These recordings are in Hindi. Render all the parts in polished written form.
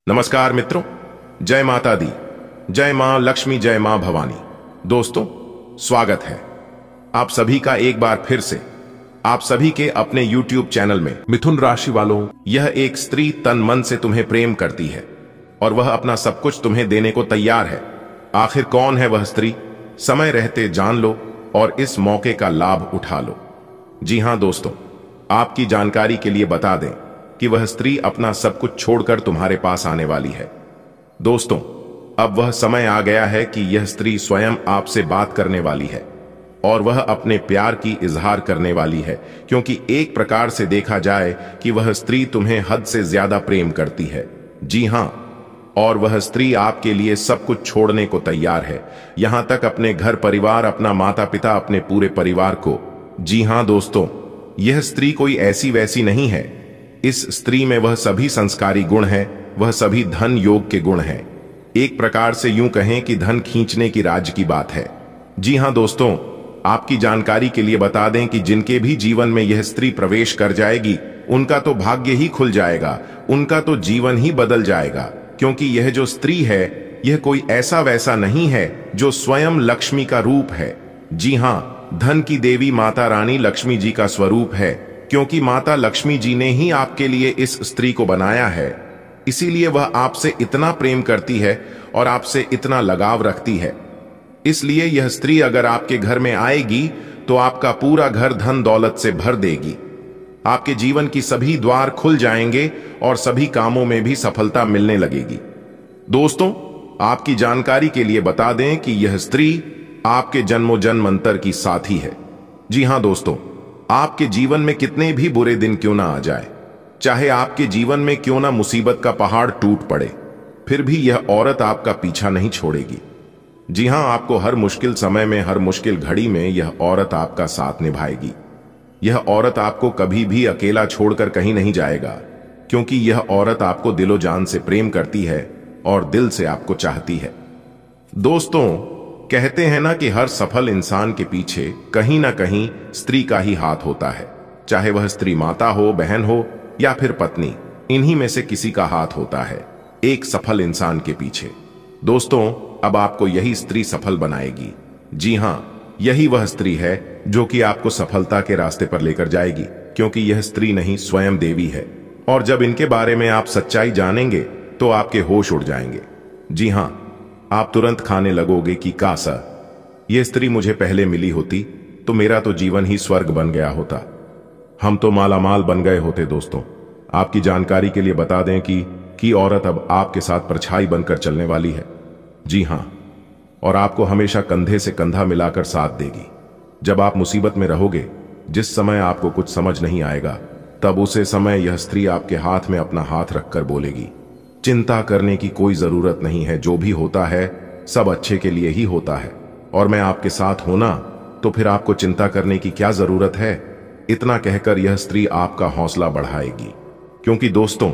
नमस्कार मित्रों, जय माता दी, जय मां लक्ष्मी, जय मां भवानी। दोस्तों, स्वागत है आप सभी का एक बार फिर से आप सभी के अपने YouTube चैनल में। मिथुन राशि वालों, यह एक स्त्री तन मन से तुम्हें प्रेम करती है और वह अपना सब कुछ तुम्हें देने को तैयार है। आखिर कौन है वह स्त्री? समय रहते जान लो और इस मौके का लाभ उठा लो। जी हां दोस्तों, आपकी जानकारी के लिए बता दें कि वह स्त्री अपना सब कुछ छोड़कर तुम्हारे पास आने वाली है। दोस्तों, अब वह समय आ गया है कि यह स्त्री स्वयं आपसे बात करने वाली है और वह अपने प्यार की इजहार करने वाली है, क्योंकि एक प्रकार से देखा जाए कि वह स्त्री तुम्हें हद से ज्यादा प्रेम करती है। जी हां, और वह स्त्री आपके लिए सब कुछ छोड़ने को तैयार है, यहां तक अपने घर परिवार, अपना माता पिता, अपने पूरे परिवार को। जी हां दोस्तों, यह स्त्री कोई ऐसी वैसी नहीं है। इस स्त्री में वह सभी संस्कारी गुण हैं, वह सभी धन योग के गुण हैं। एक प्रकार से यूं कहें कि धन खींचने की राज की बात है। जी हां दोस्तों, आपकी जानकारी के लिए बता दें कि जिनके भी जीवन में यह स्त्री प्रवेश कर जाएगी, उनका तो भाग्य ही खुल जाएगा, उनका तो जीवन ही बदल जाएगा, क्योंकि यह जो स्त्री है, यह कोई ऐसा वैसा नहीं है जो स्वयं लक्ष्मी का रूप है। जी हां, धन की देवी माता रानी लक्ष्मी जी का स्वरूप है, क्योंकि माता लक्ष्मी जी ने ही आपके लिए इस स्त्री को बनाया है। इसीलिए वह आपसे इतना प्रेम करती है और आपसे इतना लगाव रखती है। इसलिए यह स्त्री अगर आपके घर में आएगी तो आपका पूरा घर धन दौलत से भर देगी। आपके जीवन की सभी द्वार खुल जाएंगे और सभी कामों में भी सफलता मिलने लगेगी। दोस्तों, आपकी जानकारी के लिए बता दें कि यह स्त्री आपके जन्मों जन्मांतर की साथी है। जी हां दोस्तों, आपके जीवन में कितने भी बुरे दिन क्यों ना आ जाए, चाहे आपके जीवन में क्यों ना मुसीबत का पहाड़ टूट पड़े, फिर भी यह औरत आपका पीछा नहीं छोड़ेगी। जी हां, आपको हर मुश्किल समय में, हर मुश्किल घड़ी में यह औरत आपका साथ निभाएगी। यह औरत आपको कभी भी अकेला छोड़कर कहीं नहीं जाएगा, क्योंकि यह औरत आपको दिलो जान से प्रेम करती है और दिल से आपको चाहती है। दोस्तों, कहते हैं ना कि हर सफल इंसान के पीछे कहीं ना कहीं स्त्री का ही हाथ होता है, चाहे वह स्त्री माता हो, बहन हो या फिर पत्नी, इन्हीं में से किसी का हाथ होता है एक सफल इंसान के पीछे। दोस्तों, अब आपको यही स्त्री सफल बनाएगी। जी हां, यही वह स्त्री है जो कि आपको सफलता के रास्ते पर लेकर जाएगी, क्योंकि यह स्त्री नहीं, स्वयं देवी है। और जब इनके बारे में आप सच्चाई जानेंगे तो आपके होश उड़ जाएंगे। जी हां, आप तुरंत खाने लगोगे कि काश ये स्त्री मुझे पहले मिली होती तो मेरा तो जीवन ही स्वर्ग बन गया होता, हम तो मालामाल बन गए होते। दोस्तों, आपकी जानकारी के लिए बता दें कि औरत अब आपके साथ परछाई बनकर चलने वाली है। जी हां, और आपको हमेशा कंधे से कंधा मिलाकर साथ देगी। जब आप मुसीबत में रहोगे, जिस समय आपको कुछ समझ नहीं आएगा, तब उसे समय यह स्त्री आपके हाथ में अपना हाथ रखकर बोलेगी, चिंता करने की कोई जरूरत नहीं है, जो भी होता है सब अच्छे के लिए ही होता है, और मैं आपके साथ हूं ना, तो फिर आपको चिंता करने की क्या जरूरत है। इतना कहकर यह स्त्री आपका हौसला बढ़ाएगी, क्योंकि दोस्तों,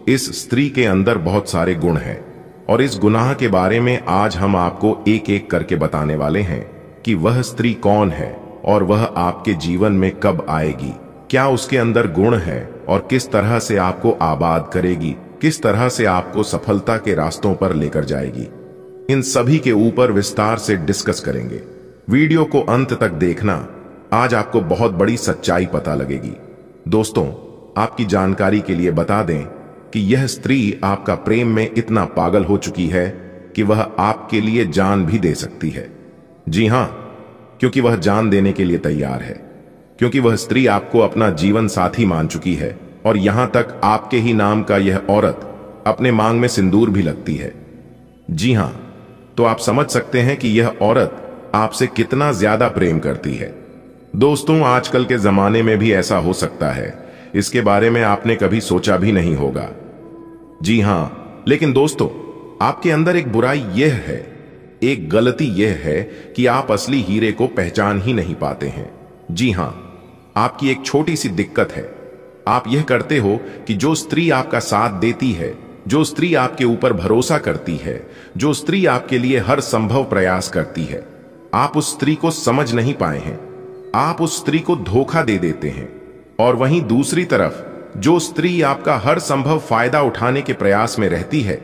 इस स्त्री के अंदर बहुत सारे गुण हैं और इस गुनाह के बारे में आज हम आपको एक एक करके बताने वाले हैं कि वह स्त्री कौन है और वह आपके जीवन में कब आएगी, क्या उसके अंदर गुण है और किस तरह से आपको आबाद करेगी, किस तरह से आपको सफलता के रास्तों पर लेकर जाएगी। इन सभी के ऊपर विस्तार से डिस्कस करेंगे। वीडियो को अंत तक देखना, आज आपको बहुत बड़ी सच्चाई पता लगेगी। दोस्तों, आपकी जानकारी के लिए बता दें कि यह स्त्री आपका प्रेम में इतना पागल हो चुकी है कि वह आपके लिए जान भी दे सकती है। जी हां, क्योंकि वह जान देने के लिए तैयार है, क्योंकि वह स्त्री आपको अपना जीवन साथी मान चुकी है और यहां तक आपके ही नाम का यह औरत अपने मांग में सिंदूर भी लगती है। जी हां, तो आप समझ सकते हैं कि यह औरत आपसे कितना ज्यादा प्रेम करती है। दोस्तों, आजकल के जमाने में भी ऐसा हो सकता है, इसके बारे में आपने कभी सोचा भी नहीं होगा। जी हां, लेकिन दोस्तों, आपके अंदर एक बुराई यह है, एक गलती यह है कि आप असली हीरे को पहचान ही नहीं पाते हैं। जी हां, आपकी एक छोटी सी दिक्कत है। आप यह करते हो कि जो स्त्री आपका साथ देती है, जो स्त्री आपके ऊपर भरोसा करती है, जो स्त्री आपके लिए हर संभव प्रयास करती है, आप उस स्त्री को समझ नहीं पाए हैं। आप उस स्त्री को धोखा दे देते हैं और वहीं दूसरी तरफ जो स्त्री आपका हर संभव फायदा उठाने के प्रयास में रहती है,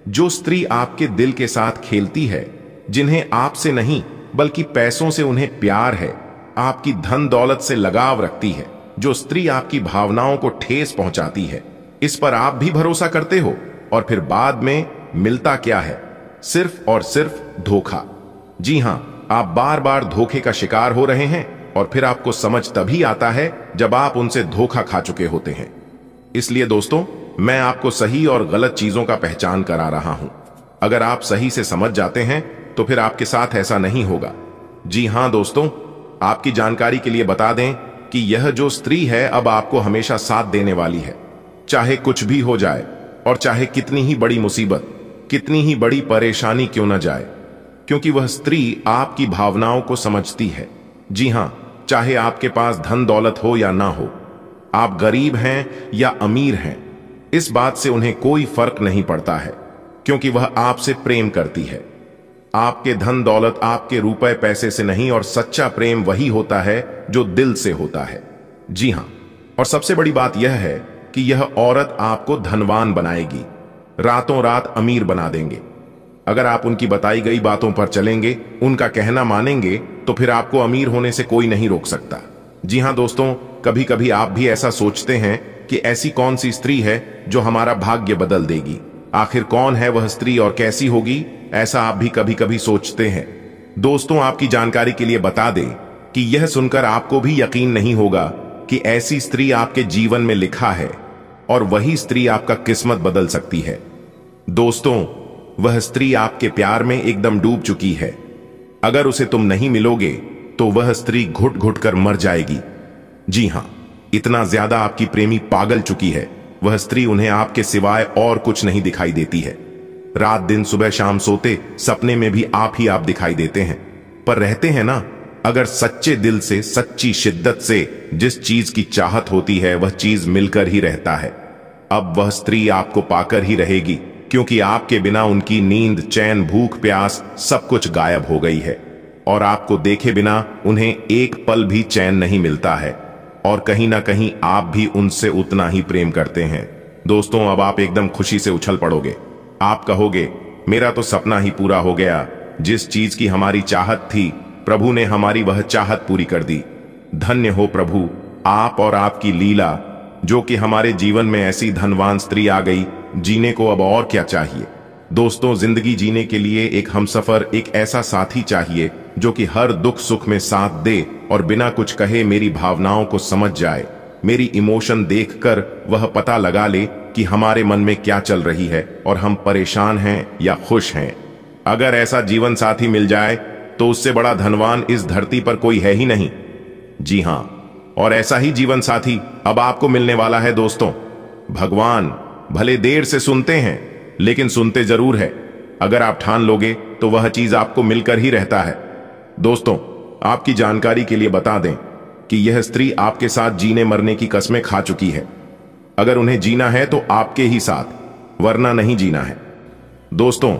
जो स्त्री आपके दिल के साथ खेलती है, जिन्हें आपसे नहीं बल्कि पैसों से उन्हें प्यार है, आपकी धन दौलत से लगाव रखती है, जो स्त्री आपकी भावनाओं को ठेस पहुंचाती है, इस पर आप भी भरोसा करते हो और फिर बाद में मिलता क्या है? सिर्फ और सिर्फ धोखा। जी हां, आप बार बार धोखे का शिकार हो रहे हैं और फिर आपको समझ तभी आता है जब आप उनसे धोखा खा चुके होते हैं। इसलिए दोस्तों, मैं आपको सही और गलत चीजों का पहचान करा रहा हूं। अगर आप सही से समझ जाते हैं तो फिर आपके साथ ऐसा नहीं होगा। जी हां दोस्तों, आपकी जानकारी के लिए बता दें कि यह जो स्त्री है अब आपको हमेशा साथ देने वाली है, चाहे कुछ भी हो जाए और चाहे कितनी ही बड़ी मुसीबत, कितनी ही बड़ी परेशानी क्यों न जाए, क्योंकि वह स्त्री आपकी भावनाओं को समझती है। जी हां, चाहे आपके पास धन दौलत हो या ना हो, आप गरीब हैं या अमीर हैं, इस बात से उन्हें कोई फर्क नहीं पड़ता है, क्योंकि वह आपसे प्रेम करती है। आपके धन दौलत, आपके रुपए पैसे से नहीं, और सच्चा प्रेम वही होता है जो दिल से होता है। जी हां, और सबसे बड़ी बात यह है कि यह औरत आपको धनवान बनाएगी, रातों रात अमीर बना देंगे। अगर आप उनकी बताई गई बातों पर चलेंगे, उनका कहना मानेंगे, तो फिर आपको अमीर होने से कोई नहीं रोक सकता। जी हां दोस्तों, कभी कभी आप भी ऐसा सोचते हैं कि ऐसी कौन सी स्त्री है जो हमारा भाग्य बदल देगी। आखिर कौन है वह स्त्री और कैसी होगी, ऐसा आप भी कभी कभी सोचते हैं। दोस्तों, आपकी जानकारी के लिए बता दें कि यह सुनकर आपको भी यकीन नहीं होगा कि ऐसी स्त्री आपके जीवन में लिखा है और वही स्त्री आपका किस्मत बदल सकती है। दोस्तों, वह स्त्री आपके प्यार में एकदम डूब चुकी है। अगर उसे तुम नहीं मिलोगे तो वह स्त्री घुट घुट कर मर जाएगी। जी हां, इतना ज्यादा आपकी प्रेमी पागल चुकी है, वह स्त्री उन्हें आपके सिवाय और कुछ नहीं दिखाई देती है। रात दिन सुबह शाम सोते सपने में भी आप ही आप दिखाई देते हैं। पर रहते हैं ना, अगर सच्चे दिल से, सच्ची शिद्दत से जिस चीज की चाहत होती है वह चीज मिलकर ही रहता है। अब वह स्त्री आपको पाकर ही रहेगी, क्योंकि आपके बिना उनकी नींद, चैन, भूख, प्यास सब कुछ गायब हो गई है, और आपको देखे बिना उन्हें एक पल भी चैन नहीं मिलता है, और कहीं ना कहीं आप भी उनसे उतना ही प्रेम करते हैं। दोस्तों, अब आप एकदम खुशी से उछल पड़ोगे। आप कहोगे, मेरा तो सपना ही पूरा हो गया। जिस चीज की हमारी चाहत थी, प्रभु ने हमारी वह चाहत पूरी कर दी। धन्य हो प्रभु, आप और आपकी लीला, जो कि हमारे जीवन में ऐसी धनवान स्त्री आ गई। जीने को अब और क्या चाहिए। दोस्तों, जिंदगी जीने के लिए एक हमसफर, एक ऐसा साथी चाहिए जो कि हर दुख सुख में साथ दे और बिना कुछ कहे मेरी भावनाओं को समझ जाए। मेरी इमोशन देखकर वह पता लगा ले कि हमारे मन में क्या चल रही है और हम परेशान हैं या खुश हैं। अगर ऐसा जीवन साथी मिल जाए तो उससे बड़ा धनवान इस धरती पर कोई है ही नहीं। जी हां, और ऐसा ही जीवन साथी अब आपको मिलने वाला है। दोस्तों, भगवान भले देर से सुनते हैं, लेकिन सुनते जरूर है। अगर आप ठान लोगे तो वह चीज आपको मिलकर ही रहता है। दोस्तों, आपकी जानकारी के लिए बता दें कि यह स्त्री आपके साथ जीने मरने की कस्में खा चुकी है। अगर उन्हें जीना है तो आपके ही साथ, वरना नहीं जीना है। दोस्तों,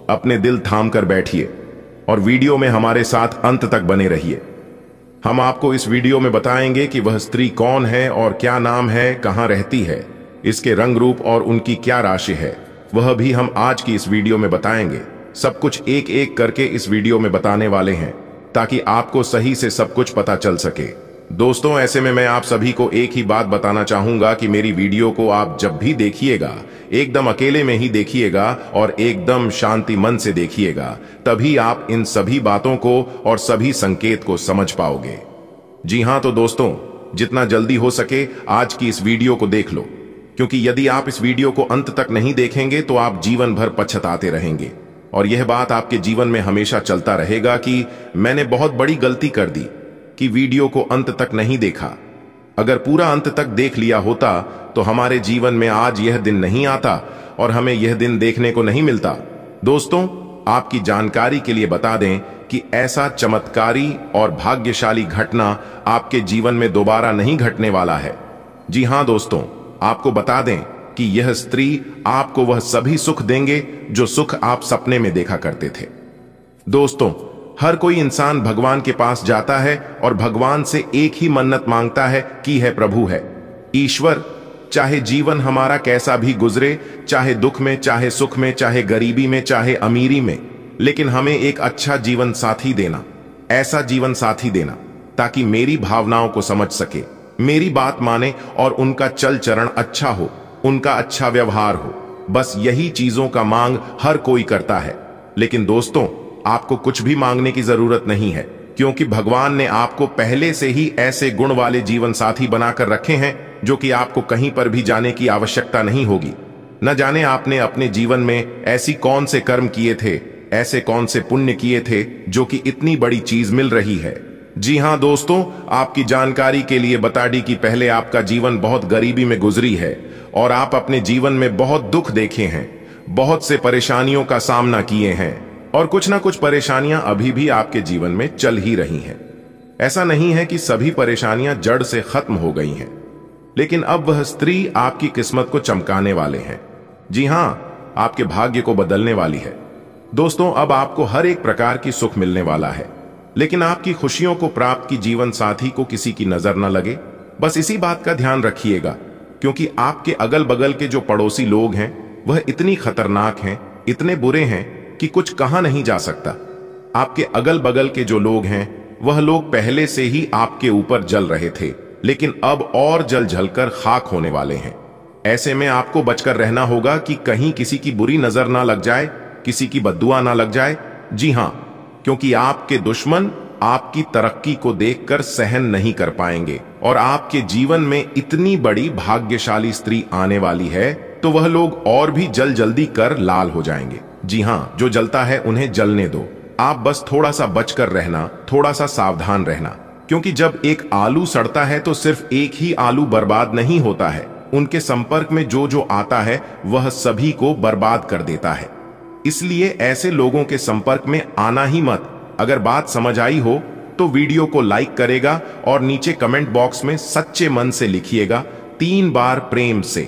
अपने दिल थाम कर बैठिए और वीडियो में हमारे साथ अंत तक बने रहिए। हम आपको इस वीडियो में बताएंगे कि वह स्त्री कौन है और क्या नाम है, कहां रहती है, इसके रंग रूप और उनकी क्या राशि है, वह भी हम आज की इस वीडियो में बताएंगे। सब कुछ एक एक करके इस वीडियो में बताने वाले हैं, ताकि आपको सही से सब कुछ पता चल सके। दोस्तों, ऐसे में मैं आप सभी को एक ही बात बताना चाहूंगा कि मेरी वीडियो को आप जब भी देखिएगा, एकदम अकेले में ही देखिएगा और एकदम शांति मन से देखिएगा, तभी आप इन सभी बातों को और सभी संकेत को समझ पाओगे। जी हां, तो दोस्तों, जितना जल्दी हो सके आज की इस वीडियो को देख लो, क्योंकि यदि आप इस वीडियो को अंत तक नहीं देखेंगे तो आप जीवन भर पछताते रहेंगे, और यह बात आपके जीवन में हमेशा चलता रहेगा कि मैंने बहुत बड़ी गलती कर दी कि वीडियो को अंत तक नहीं देखा। अगर पूरा अंत तक देख लिया होता तो हमारे जीवन में आज यह दिन नहीं आता और हमें यह दिन देखने को नहीं मिलता। दोस्तों, आपकी जानकारी के लिए बता दें कि ऐसा चमत्कारी और भाग्यशाली घटना आपके जीवन में दोबारा नहीं घटने वाला है। जी हां दोस्तों, आपको बता दें कि यह स्त्री आपको वह सभी सुख देंगे जो सुख आप सपने में देखा करते थे। दोस्तों, हर कोई इंसान भगवान के पास जाता है और भगवान से एक ही मन्नत मांगता है कि है प्रभु है, ईश्वर, चाहे जीवन हमारा कैसा भी गुजरे, चाहे दुख में, चाहे सुख में, चाहे गरीबी में, चाहे अमीरी में, लेकिन हमें एक अच्छा जीवन साथी देना, ऐसा जीवन साथी देना ताकि मेरी भावनाओं को समझ सके, मेरी बात माने और उनका चल चरण अच्छा हो, उनका अच्छा व्यवहार हो। बस यही चीजों का मांग हर कोई करता है। लेकिन दोस्तों, आपको कुछ भी मांगने की जरूरत नहीं है, क्योंकि भगवान ने आपको पहले से ही ऐसे गुण वाले जीवन साथी बनाकर रखे हैं जो कि आपको कहीं पर भी जाने की आवश्यकता नहीं होगी। न जाने आपने अपने जीवन में ऐसी कौन से कर्म किए थे, ऐसे कौन से पुण्य किए थे जो कि इतनी बड़ी चीज मिल रही है। जी हां दोस्तों, आपकी जानकारी के लिए बता दी कि पहले आपका जीवन बहुत गरीबी में गुजरी है और आप अपने जीवन में बहुत दुख देखे हैं, बहुत से परेशानियों का सामना किए हैं और कुछ ना कुछ परेशानियां अभी भी आपके जीवन में चल ही रही हैं। ऐसा नहीं है कि सभी परेशानियां जड़ से खत्म हो गई हैं, लेकिन अब वह स्त्री आपकी किस्मत को चमकाने वाले हैं। जी हां, आपके भाग्य को बदलने वाली है। दोस्तों, अब आपको हर एक प्रकार की सुख मिलने वाला है, लेकिन आपकी खुशियों को प्राप्त की जीवन साथी को किसी की नजर न लगे। बस इसी बात का ध्यान रखिएगा, क्योंकि आपके अगल बगल के जो पड़ोसी लोग हैं वह इतनी खतरनाक हैं, इतने बुरे हैं कि कुछ कहा नहीं जा सकता। आपके अगल बगल के जो लोग हैं वह लोग पहले से ही आपके ऊपर जल रहे थे, लेकिन अब और जल जलकर खाक होने वाले हैं। ऐसे में आपको बचकर रहना होगा कि कहीं किसी की बुरी नजर ना लग जाए, किसी की बद्दुआ ना लग जाए। जी हां, क्योंकि आपके दुश्मन आपकी तरक्की को देखकर सहन नहीं कर पाएंगे और आपके जीवन में इतनी बड़ी भाग्यशाली स्त्री आने वाली है तो वह लोग और भी जल्दी कर लाल हो जाएंगे। जी हां, जो जलता है उन्हें जलने दो। आप बस थोड़ा सा बचकर रहना, थोड़ा सा सावधान रहना, क्योंकि जब एक आलू सड़ता है तो सिर्फ एक ही आलू बर्बाद नहीं होता है, उनके संपर्क में जो जो आता है वह सभी को बर्बाद कर देता है। इसलिए ऐसे लोगों के संपर्क में आना ही मत। अगर बात समझ आई हो तो वीडियो को लाइक करेगा और नीचे कमेंट बॉक्स में सच्चे मन से लिखिएगा 3 बार प्रेम से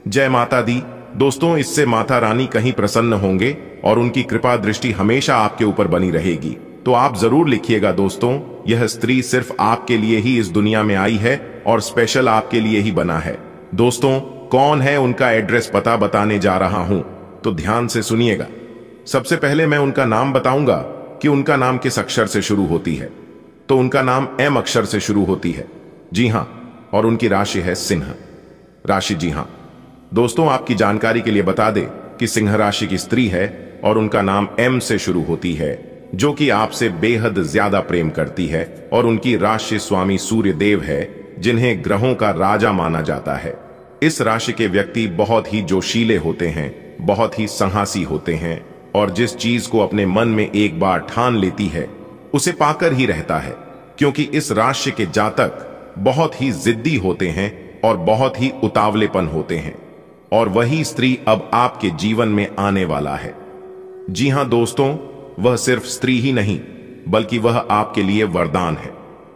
जय माता दी। दोस्तों, इससे माता रानी कहीं प्रसन्न होंगे और उनकी कृपा दृष्टि हमेशा आपके ऊपर बनी रहेगी। तो आप जरूर लिखिएगा दोस्तों, यह स्त्री सिर्फ आपके लिए ही इस दुनिया में आई है और स्पेशल आपके लिए ही बना है। दोस्तों, कौन है उनका एड्रेस पता बताने जा रहा हूं, तो ध्यान से सुनिएगा। सबसे पहले मैं उनका नाम बताऊंगा कि उनका नाम किस अक्षर से शुरू होती है। तो उनका नाम एम अक्षर से शुरू होती है। जी हां, और उनकी राशि है सिंह राशि। जी हां दोस्तों, आपकी जानकारी के लिए बता दें कि सिंह राशि की स्त्री है और उनका नाम एम से शुरू होती है, जो कि आपसे बेहद ज्यादा प्रेम करती है और उनकी राशि स्वामी सूर्य देव है, जिन्हें ग्रहों का राजा माना जाता है। इस राशि के व्यक्ति बहुत ही जोशीले होते हैं, बहुत ही साहसी होते हैं और जिस चीज को अपने मन में एक बार ठान लेती है उसे पाकर ही रहता है, क्योंकि इस राशि के जातक बहुत ही जिद्दी होते हैं और बहुत ही उतावलेपन होते हैं। और वही स्त्री अब आपके जीवन में आने वाला है। जी हां दोस्तों, वह सिर्फ स्त्री ही नहीं बल्कि वह आपके लिए वरदान है।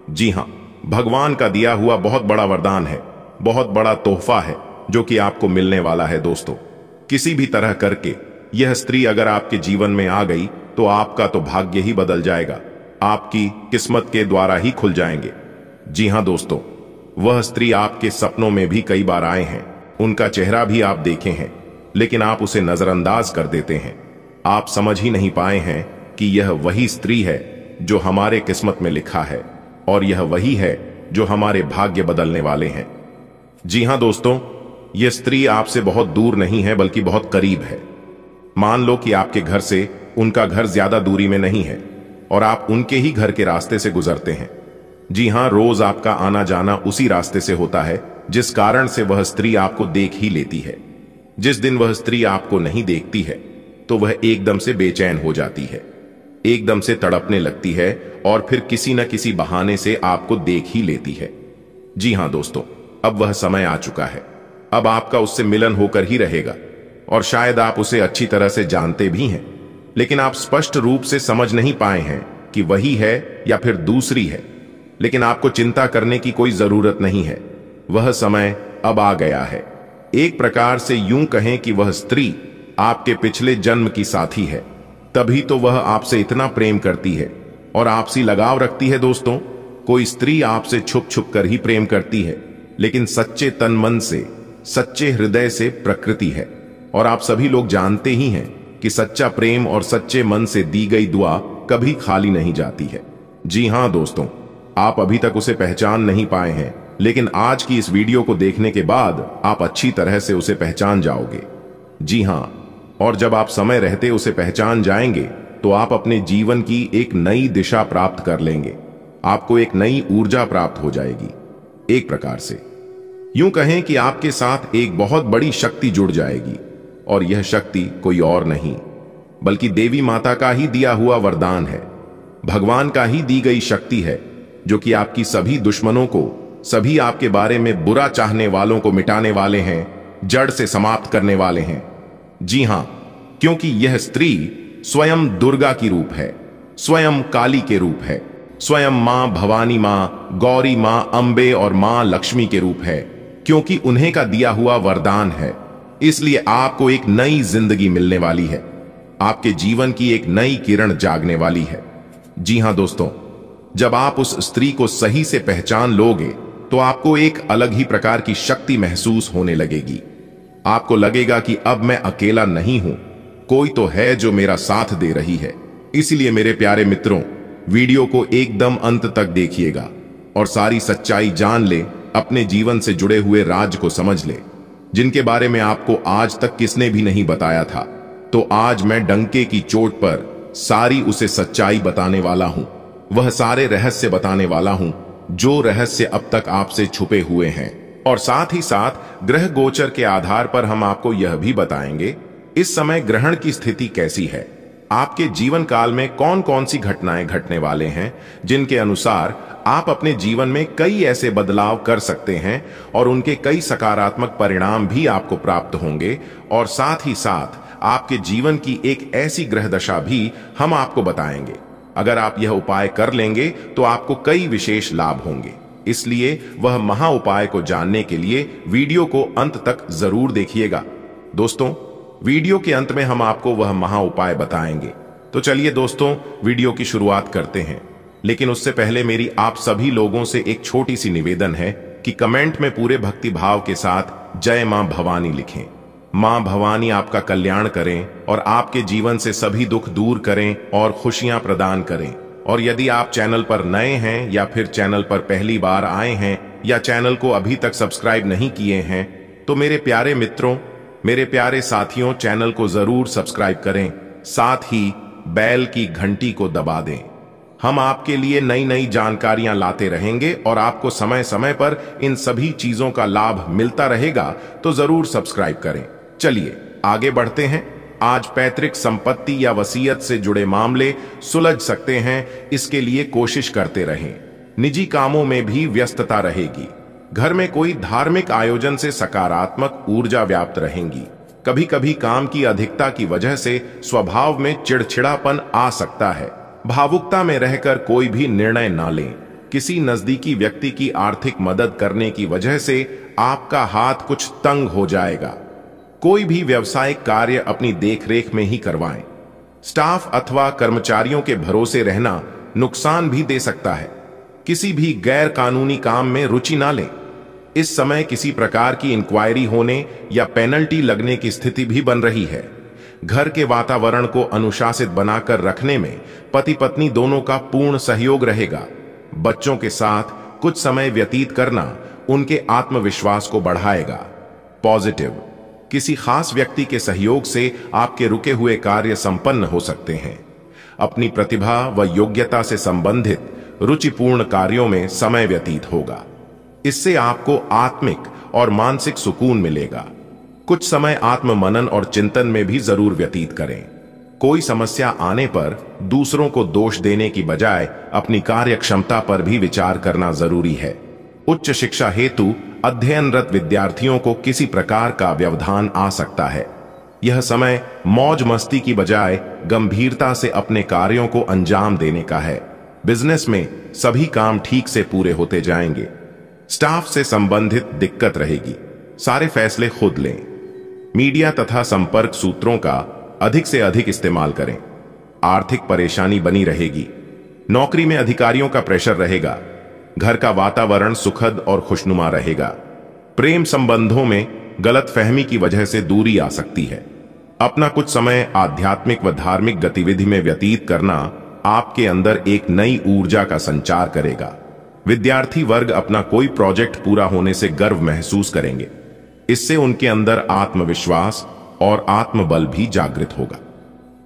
जी हां, भगवान का दिया हुआ बहुत बड़ा वरदान है, बहुत बड़ा तोहफा है जो कि आपको मिलने वाला है। दोस्तों, किसी भी तरह करके यह स्त्री अगर आपके जीवन में आ गई तो आपका तो भाग्य ही बदल जाएगा, आपकी किस्मत के द्वारा ही खुल जाएंगे। जी हां दोस्तों, वह स्त्री आपके सपनों में भी कई बार आए हैं, उनका चेहरा भी आप देखे हैं, लेकिन आप उसे नजरअंदाज कर देते हैं। आप समझ ही नहीं पाए हैं कि यह वही स्त्री है जो हमारे किस्मत में लिखा है और यह वही है जो हमारे भाग्य बदलने वाले हैं। जी हां दोस्तों, यह स्त्री आपसे बहुत दूर नहीं है बल्कि बहुत करीब है। मान लो कि आपके घर से उनका घर ज्यादा दूरी में नहीं है और आप उनके ही घर के रास्ते से गुजरते हैं। जी हां, रोज आपका आना जाना उसी रास्ते से होता है, जिस कारण से वह स्त्री आपको देख ही लेती है। जिस दिन वह स्त्री आपको नहीं देखती है तो वह एकदम से बेचैन हो जाती है, एकदम से तड़पने लगती है और फिर किसी न किसी बहाने से आपको देख ही लेती है। जी हां दोस्तों, अब वह समय आ चुका है। अब आपका उससे मिलन होकर ही रहेगा और शायद आप उसे अच्छी तरह से जानते भी हैं, लेकिन आप स्पष्ट रूप से समझ नहीं पाए हैं कि वही है या फिर दूसरी है। लेकिन आपको चिंता करने की कोई जरूरत नहीं है, वह समय अब आ गया है। एक प्रकार से यूं कहें कि वह स्त्री आपके पिछले जन्म की साथी है, तभी तो वह आपसे इतना प्रेम करती है और आपसी लगाव रखती है। दोस्तों, कोई स्त्री आपसे छुप छुप कर ही प्रेम करती है, लेकिन सच्चे तन मन से सच्चे हृदय से प्रकृति है। और आप सभी लोग जानते ही हैं कि सच्चा प्रेम और सच्चे मन से दी गई दुआ कभी खाली नहीं जाती है। जी हां दोस्तों, आप अभी तक उसे पहचान नहीं पाए हैं, लेकिन आज की इस वीडियो को देखने के बाद आप अच्छी तरह से उसे पहचान जाओगे। जी हां, और जब आप समय रहते उसे पहचान जाएंगे तो आप अपने जीवन की एक नई दिशा प्राप्त कर लेंगे। आपको एक नई ऊर्जा प्राप्त हो जाएगी। एक प्रकार से यूं कहें कि आपके साथ एक बहुत बड़ी शक्ति जुड़ जाएगी, और यह शक्ति कोई और नहीं बल्कि देवी माता का ही दिया हुआ वरदान है, भगवान का ही दी गई शक्ति है, जो कि आपकी सभी दुश्मनों को, सभी आपके बारे में बुरा चाहने वालों को मिटाने वाले हैं, जड़ से समाप्त करने वाले हैं। जी हां, क्योंकि यह स्त्री स्वयं दुर्गा की रूप है, स्वयं काली के रूप है, स्वयं मां भवानी, मां गौरी, मां अंबे और मां लक्ष्मी के रूप है, क्योंकि उन्हें का दिया हुआ वरदान है। इसलिए आपको एक नई जिंदगी मिलने वाली है, आपके जीवन की एक नई किरण जागने वाली है। जी हां दोस्तों, जब आप उस स्त्री को सही से पहचान लोगे तो आपको एक अलग ही प्रकार की शक्ति महसूस होने लगेगी। आपको लगेगा कि अब मैं अकेला नहीं हूं, कोई तो है जो मेरा साथ दे रही है। इसलिए मेरे प्यारे मित्रों, वीडियो को एकदम अंत तक देखिएगा और सारी सच्चाई जान ले, अपने जीवन से जुड़े हुए राज को समझ ले, जिनके बारे में आपको आज तक किसने भी नहीं बताया था। तो आज मैं डंके की चोट पर सारी उसे सच्चाई बताने वाला हूं, वह सारे रहस्य बताने वाला हूं जो रहस्य अब तक आपसे छुपे हुए हैं। और साथ ही साथ ग्रह गोचर के आधार पर हम आपको यह भी बताएंगे इस समय ग्रहण की स्थिति कैसी है, आपके जीवन काल में कौन कौन सी घटनाएं घटने वाले हैं, जिनके अनुसार आप अपने जीवन में कई ऐसे बदलाव कर सकते हैं और उनके कई सकारात्मक परिणाम भी आपको प्राप्त होंगे। और साथ ही साथ आपके जीवन की एक ऐसी ग्रह दशा भी हम आपको बताएंगे। अगर आप यह उपाय कर लेंगे तो आपको कई विशेष लाभ होंगे। इसलिए वह महा उपाय को जानने के लिए वीडियो को अंत तक जरूर देखिएगा। दोस्तों, वीडियो के अंत में हम आपको वह महा उपाय बताएंगे। तो चलिए दोस्तों, वीडियो की शुरुआत करते हैं। लेकिन उससे पहले मेरी आप सभी लोगों से एक छोटी सी निवेदन है कि कमेंट में पूरे भक्ति भाव के साथ जय मां भवानी लिखें। मां भवानी आपका कल्याण करें और आपके जीवन से सभी दुख दूर करें और खुशियां प्रदान करें। और यदि आप चैनल पर नए हैं या फिर चैनल पर पहली बार आए हैं या चैनल को अभी तक सब्सक्राइब नहीं किए हैं, तो मेरे प्यारे मित्रों, मेरे प्यारे साथियों, चैनल को जरूर सब्सक्राइब करें, साथ ही बेल की घंटी को दबा दें। हम आपके लिए नई नई जानकारियां लाते रहेंगे और आपको समय समय पर इन सभी चीजों का लाभ मिलता रहेगा, तो जरूर सब्सक्राइब करें। चलिए आगे बढ़ते हैं। आज पैतृक संपत्ति या वसीयत से जुड़े मामले सुलझ सकते हैं, इसके लिए कोशिश करते रहें। निजी कामों में भी व्यस्तता रहेगी। घर में कोई धार्मिक आयोजन से सकारात्मक ऊर्जा व्याप्त रहेंगी। कभी कभी काम की अधिकता की वजह से स्वभाव में चिड़चिड़ापन आ सकता है। भावुकता में रहकर कोई भी निर्णय ना लें। किसी नजदीकी व्यक्ति की आर्थिक मदद करने की वजह से आपका हाथ कुछ तंग हो जाएगा। कोई भी व्यवसायिक कार्य अपनी देखरेख में ही करवाएं। स्टाफ अथवा कर्मचारियों के भरोसे रहना नुकसान भी दे सकता है। किसी भी गैर कानूनी काम में रुचि ना लें। इस समय किसी प्रकार की इंक्वायरी होने या पेनल्टी लगने की स्थिति भी बन रही है। घर के वातावरण को अनुशासित बनाकर रखने में पति पत्नी दोनों का पूर्ण सहयोग रहेगा। बच्चों के साथ कुछ समय व्यतीत करना उनके आत्मविश्वास को बढ़ाएगा। पॉजिटिव, किसी खास व्यक्ति के सहयोग से आपके रुके हुए कार्य संपन्न हो सकते हैं। अपनी प्रतिभा व योग्यता से संबंधित रुचिपूर्ण कार्यों में समय व्यतीत होगा। इससे आपको आत्मिक और मानसिक सुकून मिलेगा। कुछ समय आत्म मनन और चिंतन में भी जरूर व्यतीत करें। कोई समस्या आने पर दूसरों को दोष देने की बजाय अपनी कार्य क्षमता पर भी विचार करना जरूरी है। उच्च शिक्षा हेतु अध्ययनरत विद्यार्थियों को किसी प्रकार का व्यवधान आ सकता है। यह समय मौज मस्ती की बजाय गंभीरता से अपने कार्यों को अंजाम देने का है। बिजनेस में सभी काम ठीक से पूरे होते जाएंगे। स्टाफ से संबंधित दिक्कत रहेगी। सारे फैसले खुद लें। मीडिया तथा संपर्क सूत्रों का अधिक से अधिक इस्तेमाल करें। आर्थिक परेशानी बनी रहेगी। नौकरी में अधिकारियों का प्रेशर रहेगा। घर का वातावरण सुखद और खुशनुमा रहेगा। प्रेम संबंधों में गलतफहमी की वजह से दूरी आ सकती है। अपना कुछ समय आध्यात्मिक व धार्मिक गतिविधि में व्यतीत करना आपके अंदर एक नई ऊर्जा का संचार करेगा। विद्यार्थी वर्ग अपना कोई प्रोजेक्ट पूरा होने से गर्व महसूस करेंगे। इससे उनके अंदर आत्मविश्वास और आत्मबल भी जागृत होगा।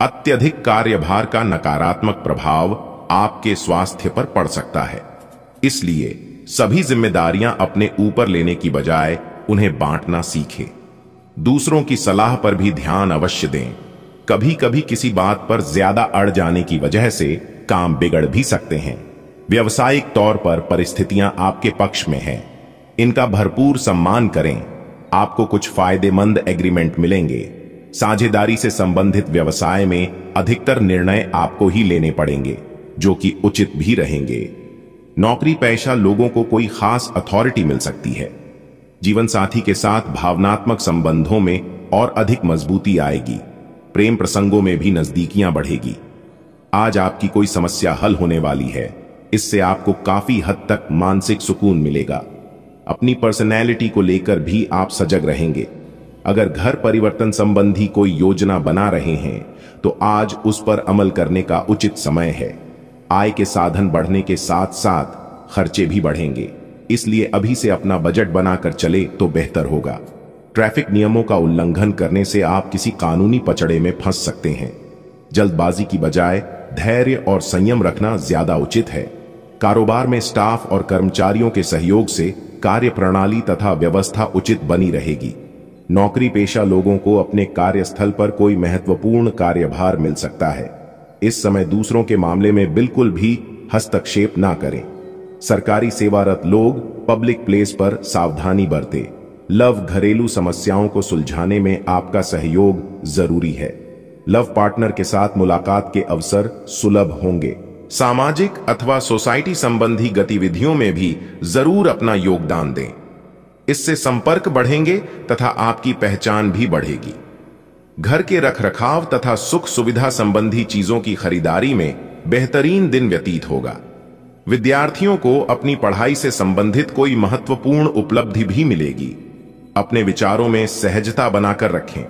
अत्यधिक कार्यभार का नकारात्मक प्रभाव आपके स्वास्थ्य पर पड़ सकता है, इसलिए सभी जिम्मेदारियां अपने ऊपर लेने की बजाय उन्हें बांटना सीखें। दूसरों की सलाह पर भी ध्यान अवश्य दें। कभी कभी किसी बात पर ज्यादा अड़ जाने की वजह से काम बिगड़ भी सकते हैं। व्यवसायिक तौर पर परिस्थितियां आपके पक्ष में हैं, इनका भरपूर सम्मान करें। आपको कुछ फायदेमंद एग्रीमेंट मिलेंगे। साझेदारी से संबंधित व्यवसाय में अधिकतर निर्णय आपको ही लेने पड़ेंगे, जो कि उचित भी रहेंगे। नौकरी पेशा लोगों को कोई खास अथॉरिटी मिल सकती है। जीवन साथी के साथ भावनात्मक संबंधों में और अधिक मजबूती आएगी। प्रेम प्रसंगों में भी नजदीकियां बढ़ेगी। आज आपकी कोई समस्या हल होने वाली है, इससे आपको काफी हद तक मानसिक सुकून मिलेगा। अपनी पर्सनैलिटी को लेकर भी आप सजग रहेंगे। अगर घर परिवर्तन संबंधी कोई योजना बना रहे हैं तो आज उस पर अमल करने का उचित समय है। आय के साधन बढ़ने के साथ साथ खर्चे भी बढ़ेंगे, इसलिए अभी से अपना बजट बनाकर चले तो बेहतर होगा। ट्रैफिक नियमों का उल्लंघन करने से आप किसी कानूनी पचड़े में फंस सकते हैं। जल्दबाजी की बजाय धैर्य और संयम रखना ज्यादा उचित है। कारोबार में स्टाफ और कर्मचारियों के सहयोग से कार्य प्रणाली तथा व्यवस्था उचित बनी रहेगी। नौकरी पेशा लोगों को अपने कार्यस्थल पर कोई महत्वपूर्ण कार्यभार मिल सकता है। इस समय दूसरों के मामले में बिल्कुल भी हस्तक्षेप ना करें। सरकारी सेवारत लोग पब्लिक प्लेस पर सावधानी बरतें। लव घरेलू समस्याओं को सुलझाने में आपका सहयोग जरूरी है। लव पार्टनर के साथ मुलाकात के अवसर सुलभ होंगे। सामाजिक अथवा सोसाइटी संबंधी गतिविधियों में भी जरूर अपना योगदान दें। इससे संपर्क बढ़ेंगे तथा आपकी पहचान भी बढ़ेगी। घर के रखरखाव तथा सुख सुविधा संबंधी चीजों की खरीदारी में बेहतरीन दिन व्यतीत होगा। विद्यार्थियों को अपनी पढ़ाई से संबंधित कोई महत्वपूर्ण उपलब्धि भी मिलेगी। अपने विचारों में सहजता बनाकर रखें।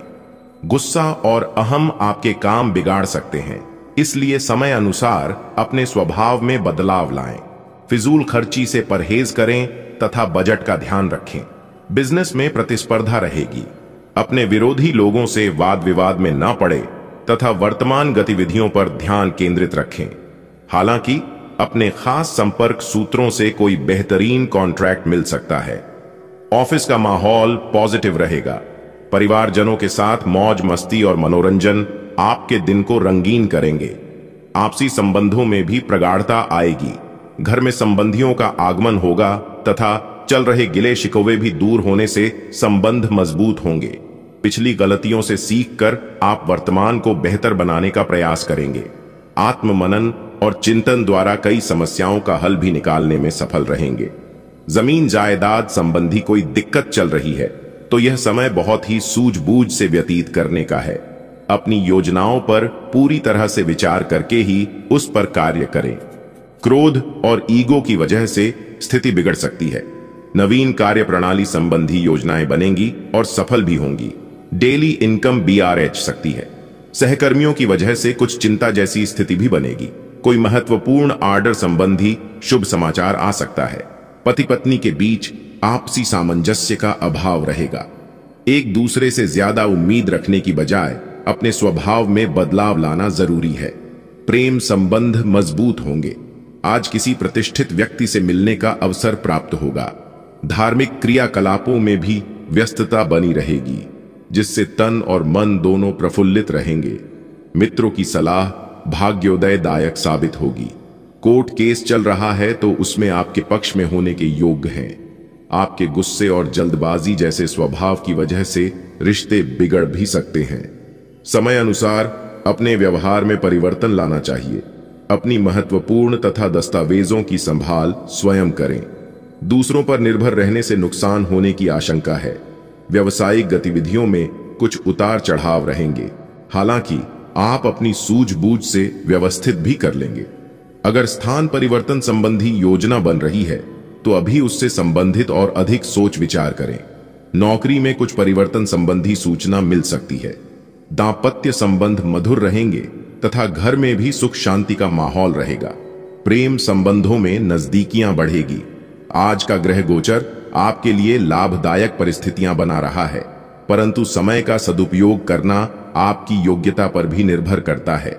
गुस्सा और अहम आपके काम बिगाड़ सकते हैं, इसलिए समय अनुसार अपने स्वभाव में बदलाव लाएं। फिजूल खर्ची से परहेज करें तथा बजट का ध्यान रखें। बिजनेस में प्रतिस्पर्धा रहेगी। अपने विरोधी लोगों से वाद विवाद में ना पड़े तथा वर्तमान गतिविधियों पर ध्यान केंद्रित रखें। हालांकि अपने खास संपर्क सूत्रों से कोई बेहतरीन कॉन्ट्रैक्ट मिल सकता है। ऑफिस का माहौल पॉजिटिव रहेगा। परिवारजनों के साथ मौज मस्ती और मनोरंजन आपके दिन को रंगीन करेंगे। आपसी संबंधों में भी प्रगाढ़ता आएगी। घर में संबंधियों का आगमन होगा तथा चल रहे गिले शिकवे भी दूर होने से संबंध मजबूत होंगे। पिछली गलतियों से सीखकर आप वर्तमान को बेहतर बनाने का प्रयास करेंगे। आत्ममनन और चिंतन द्वारा कई समस्याओं का हल भी निकालने में सफल रहेंगे। जमीन जायदाद संबंधी कोई दिक्कत चल रही है तो यह समय बहुत ही सूझबूझ से व्यतीत करने का है। अपनी योजनाओं पर पूरी तरह से विचार करके ही उस पर कार्य करें। क्रोध और ईगो की वजह से स्थिति बिगड़ सकती है। नवीन कार्य प्रणाली संबंधी योजनाएं बनेंगी और सफल भी होंगी। डेली इनकम BRH सकती है। सहकर्मियों की वजह से कुछ चिंता जैसी स्थिति भी बनेगी। कोई महत्वपूर्ण ऑर्डर संबंधी शुभ समाचार आ सकता है। पति पत्नी के बीच आपसी सामंजस्य का अभाव रहेगा। एक दूसरे से ज्यादा उम्मीद रखने की बजाय अपने स्वभाव में बदलाव लाना जरूरी है। प्रेम संबंध मजबूत होंगे। आज किसी प्रतिष्ठित व्यक्ति से मिलने का अवसर प्राप्त होगा। धार्मिक क्रियाकलापों में भी व्यस्तता बनी रहेगी, जिससे तन और मन दोनों प्रफुल्लित रहेंगे। मित्रों की सलाह भाग्योदयदायक साबित होगी। कोर्ट केस चल रहा है तो उसमें आपके पक्ष में होने के योग्य हैं। आपके गुस्से और जल्दबाजी जैसे स्वभाव की वजह से रिश्ते बिगड़ भी सकते हैं। समय अनुसार अपने व्यवहार में परिवर्तन लाना चाहिए। अपनी महत्वपूर्ण तथा दस्तावेजों की संभाल स्वयं करें। दूसरों पर निर्भर रहने से नुकसान होने की आशंका है। व्यावसायिक गतिविधियों में कुछ उतार चढ़ाव रहेंगे, हालांकि आप अपनी सूझबूझ से व्यवस्थित भी कर लेंगे। अगर स्थान परिवर्तन संबंधी योजना बन रही है तो अभी उससे संबंधित और अधिक सोच विचार करें। नौकरी में कुछ परिवर्तन संबंधी सूचना मिल सकती है। दांपत्य संबंध मधुर रहेंगे तथा घर में भी सुख शांति का माहौल रहेगा। प्रेम संबंधों में नजदीकियां बढ़ेगी। आज का ग्रह गोचर आपके लिए लाभदायक परिस्थितियां बना रहा है, परंतु समय का सदुपयोग करना आपकी योग्यता पर भी निर्भर करता है।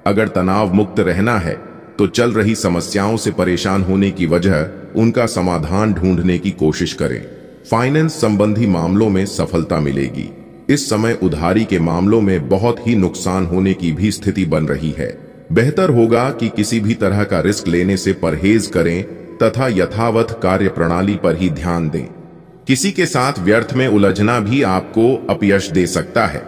अगर तनाव मुक्त रहना है तो चल रही समस्याओं से परेशान होने की वजह उनका समाधान ढूंढने की कोशिश करें। फाइनेंस संबंधी मामलों में सफलता मिलेगी। इस समय उधारी के मामलों में बहुत ही नुकसान होने की भी स्थिति बन रही है। बेहतर होगा कि किसी भी तरह का रिस्क लेने से परहेज करें तथा यथावत कार्य प्रणाली पर ही ध्यान दें। किसी के साथ व्यर्थ में उलझना भी आपको अपयश दे सकता है।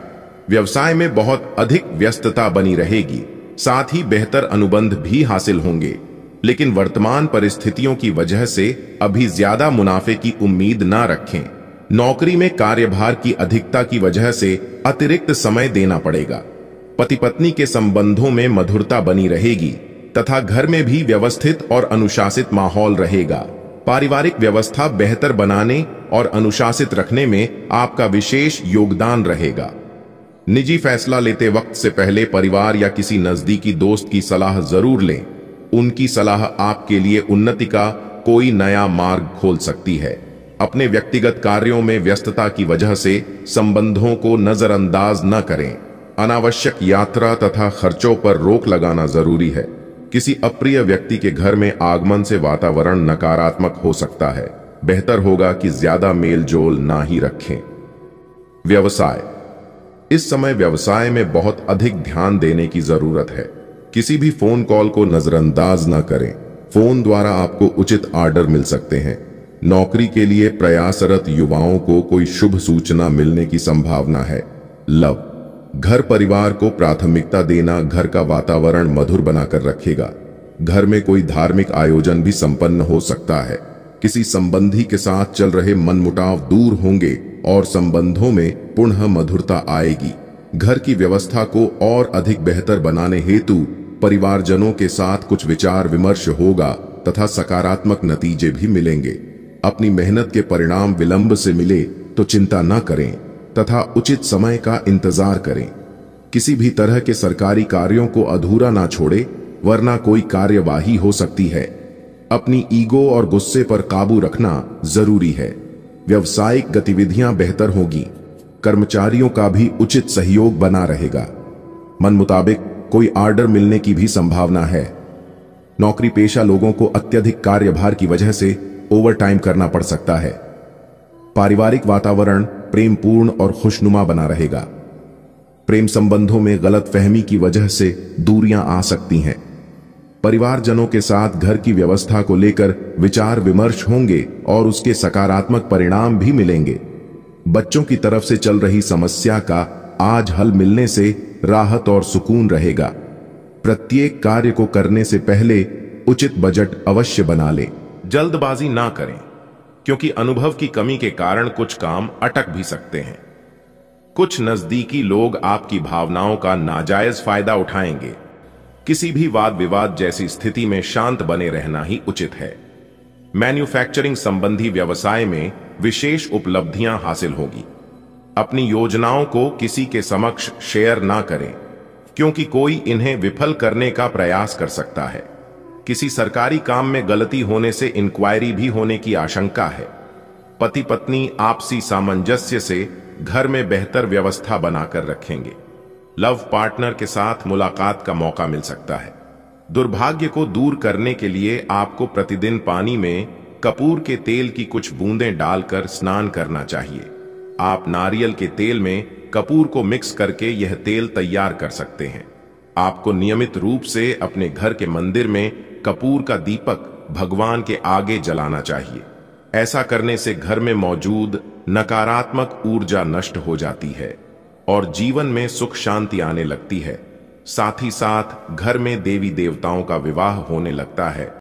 व्यवसाय में बहुत अधिक व्यस्तता बनी रहेगी, साथ ही बेहतर अनुबंध भी हासिल होंगे, लेकिन वर्तमान परिस्थितियों की वजह से अभी ज्यादा मुनाफे की उम्मीद ना रखें। नौकरी में कार्यभार की अधिकता की वजह से अतिरिक्त समय देना पड़ेगा। पति पत्नी के संबंधों में मधुरता बनी रहेगी तथा घर में भी व्यवस्थित और अनुशासित माहौल रहेगा। पारिवारिक व्यवस्था बेहतर बनाने और अनुशासित रखने में आपका विशेष योगदान रहेगा। निजी फैसला लेते वक्त से पहले परिवार या किसी नजदीकी दोस्त की सलाह जरूर लें। उनकी सलाह आपके लिए उन्नति का कोई नया मार्ग खोल सकती है। अपने व्यक्तिगत कार्यों में व्यस्तता की वजह से संबंधों को नजरअंदाज न करें। अनावश्यक यात्रा तथा खर्चों पर रोक लगाना जरूरी है। किसी अप्रिय व्यक्ति के घर में आगमन से वातावरण नकारात्मक हो सकता है। बेहतर होगा कि ज्यादा मेल जोल ना ही रखें। व्यवसाय, इस समय व्यवसाय में बहुत अधिक ध्यान देने की जरूरत है। किसी भी फोन कॉल को नजरअंदाज न करें। फोन द्वारा आपको उचित ऑर्डर मिल सकते हैं। नौकरी के लिए प्रयासरत युवाओं को कोई शुभ सूचना मिलने की संभावना है। लव, घर परिवार को प्राथमिकता देना घर का वातावरण मधुर बनाकर रखेगा। घर में कोई धार्मिक आयोजन भी संपन्न हो सकता है। किसी संबंधी के साथ चल रहे मनमुटाव दूर होंगे और संबंधों में पुनः मधुरता आएगी। घर की व्यवस्था को और अधिक बेहतर बनाने हेतु परिवारजनों के साथ कुछ विचार विमर्श होगा तथा सकारात्मक नतीजे भी मिलेंगे। अपनी मेहनत के परिणाम विलंब से मिले तो चिंता न करें तथा उचित समय का इंतजार करें। किसी भी तरह के सरकारी कार्यों को अधूरा ना छोड़े, वरना कोई कार्यवाही हो सकती है। अपनी ईगो और गुस्से पर काबू रखना जरूरी है। व्यावसायिक गतिविधियां बेहतर होगी। कर्मचारियों का भी उचित सहयोग बना रहेगा। मन मुताबिक कोई ऑर्डर मिलने की भी संभावना है। नौकरी पेशा लोगों को अत्यधिक कार्यभार की वजह से ओवरटाइम करना पड़ सकता है। पारिवारिक वातावरण प्रेमपूर्ण और खुशनुमा बना रहेगा। प्रेम संबंधों में गलतफहमी की वजह से दूरियां आ सकती हैं। परिवारजनों के साथ घर की व्यवस्था को लेकर विचार विमर्श होंगे और उसके सकारात्मक परिणाम भी मिलेंगे। बच्चों की तरफ से चल रही समस्या का आज हल मिलने से राहत और सुकून रहेगा। प्रत्येक कार्य को करने से पहले उचित बजट अवश्य बना लें। जल्दबाजी ना करें, क्योंकि अनुभव की कमी के कारण कुछ काम अटक भी सकते हैं। कुछ नजदीकी लोग आपकी भावनाओं का नाजायज फायदा उठाएंगे। किसी भी वाद विवाद जैसी स्थिति में शांत बने रहना ही उचित है। मैन्युफैक्चरिंग संबंधी व्यवसाय में विशेष उपलब्धियां हासिल होगी। अपनी योजनाओं को किसी के समक्ष शेयर ना करें, क्योंकि कोई इन्हें विफल करने का प्रयास कर सकता है। किसी सरकारी काम में गलती होने से इंक्वायरी भी होने की आशंका है। पति पत्नी आपसी सामंजस्य से घर में बेहतर व्यवस्था बनाकर रखेंगे। लव पार्टनर के साथ मुलाकात का मौका मिल सकता है। दुर्भाग्य को दूर करने के लिए आपको प्रतिदिन पानी में कपूर के तेल की कुछ बूंदें डालकर स्नान करना चाहिए। आप नारियल के तेल में कपूर को मिक्स करके यह तेल तैयार कर सकते हैं। आपको नियमित रूप से अपने घर के मंदिर में कपूर का दीपक भगवान के आगे जलाना चाहिए। ऐसा करने से घर में मौजूद नकारात्मक ऊर्जा नष्ट हो जाती है और जीवन में सुख शांति आने लगती है। साथ ही साथ घर में देवी देवताओं का विवाह होने लगता है।